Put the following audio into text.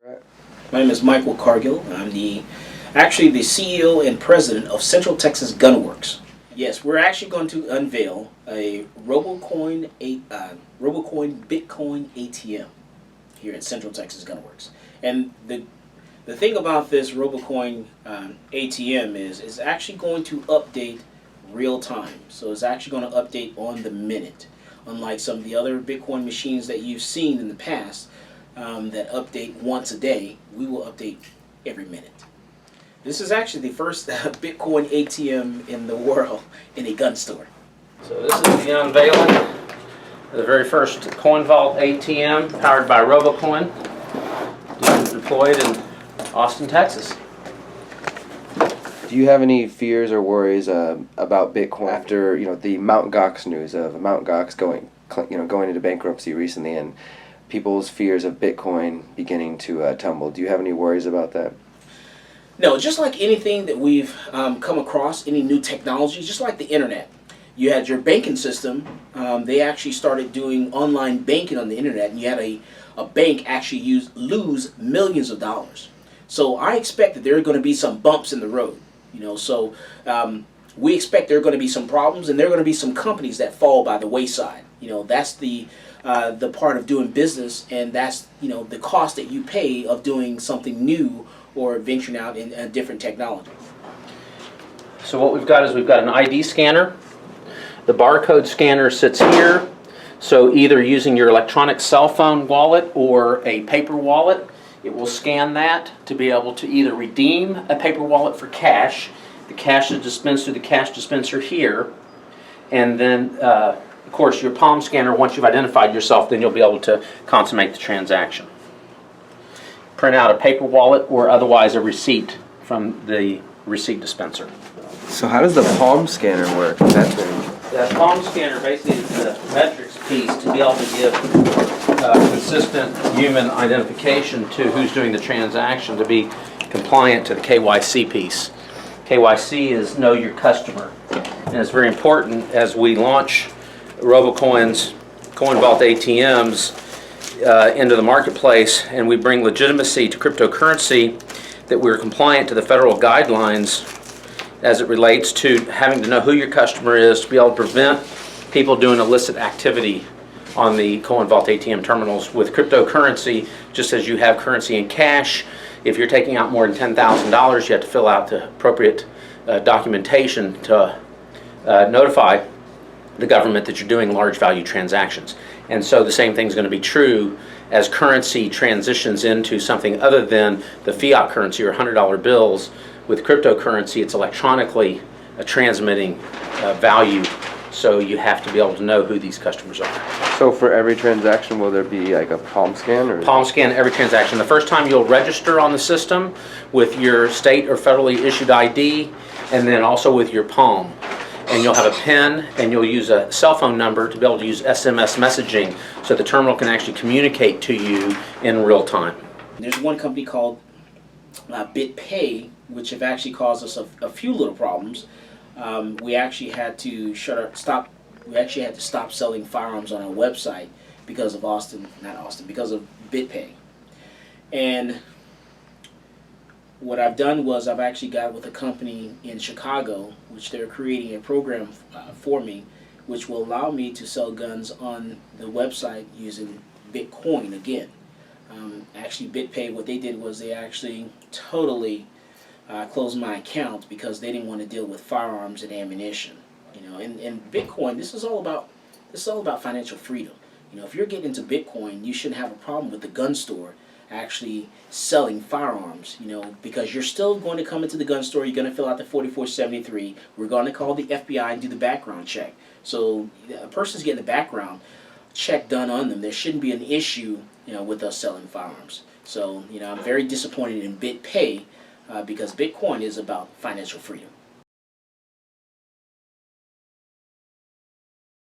My name is Michael Cargill. I'm actually the CEO and president of Central Texas Gunworks. Yes, we're actually going to unveil a RoboCoin Bitcoin ATM here at Central Texas Gunworks. And the thing about this RoboCoin ATM is it's actually going to update real time. So it's actually going to update on the minute. Unlike some of the other Bitcoin machines that you've seen in the past that update once a day, we will update every minute. This is actually the first Bitcoin ATM in the world in a gun store. So this is the unveiling of the very first Coin Vault ATM powered by RoboCoin, deployed in Austin, Texas. Do you have any fears or worries about Bitcoin after the Mt. Gox news of Mt. Gox going into bankruptcy recently and people's fears of Bitcoin beginning to tumble? Do you have any worries about that? No, just like anything that we've come across, any new technology, just like the internet. You had your banking system. They actually started doing online banking on the internet, and you had a bank actually lose millions of dollars. So I expect that there are going to be some bumps in the road. So we expect there are going to be some problems, and there are going to be some companies that fall by the wayside. That's the part of doing business, and that's the cost that you pay of doing something new or venturing out in a different technology. So what we've got is we've got an ID scanner. The barcode scanner sits here. So either using your electronic cell phone wallet or a paper wallet, it will scan that to be able to either redeem a paper wallet for cash. The cash is dispensed through the cash dispenser here. And then, of course, your palm scanner, once you've identified yourself, then you'll be able to consummate the transaction. Print out a paper wallet or otherwise a receipt from the receipt dispenser. So how does the palm scanner work? The palm scanner basically is the metrics piece to be able to give consistent human identification to who's doing the transaction to be compliant to the KYC piece. KYC is know your customer, and it's very important as we launch RoboCoin's Coin Vault ATMs into the marketplace, and we bring legitimacy to cryptocurrency, that we're compliant to the federal guidelines as it relates to having to know who your customer is to be able to prevent people doing illicit activity on the Coin Vault ATM terminals with cryptocurrency. Just as you have currency in cash, if you're taking out more than $10,000, you have to fill out the appropriate documentation to notify the government that you're doing large value transactions. And so the same thing is going to be true as currency transitions into something other than the fiat currency or $100 bills. With cryptocurrency, it's electronically transmitting value, so you have to be able to know who these customers are. So for every transaction, will there be like a palm scan? Or palm scan every transaction. The first time you'll register on the system with your state or federally issued ID, and then also with your palm. And you'll have a PIN, and you'll use a cell phone number to be able to use SMS messaging so the terminal can actually communicate to you in real time. There's one company called BitPay, which have actually caused us a few little problems. We actually had to stop selling firearms on our website because of because of BitPay. And what I've done was I've actually got with a company in Chicago, which they're creating a program for me, which will allow me to sell guns on the website using Bitcoin again. Actually, BitPay, what they did was they actually totally closed my account because they didn't want to deal with firearms and ammunition. And Bitcoin, this is all about financial freedom. If you're getting into Bitcoin, you shouldn't have a problem with the gun store actually selling firearms, because you're still going to come into the gun store, you're going to fill out the 4473, we're going to call the FBI and do the background check. So a person's getting the background check done on them. There shouldn't be an issue, with us selling firearms. So, I'm very disappointed in BitPay because Bitcoin is about financial freedom.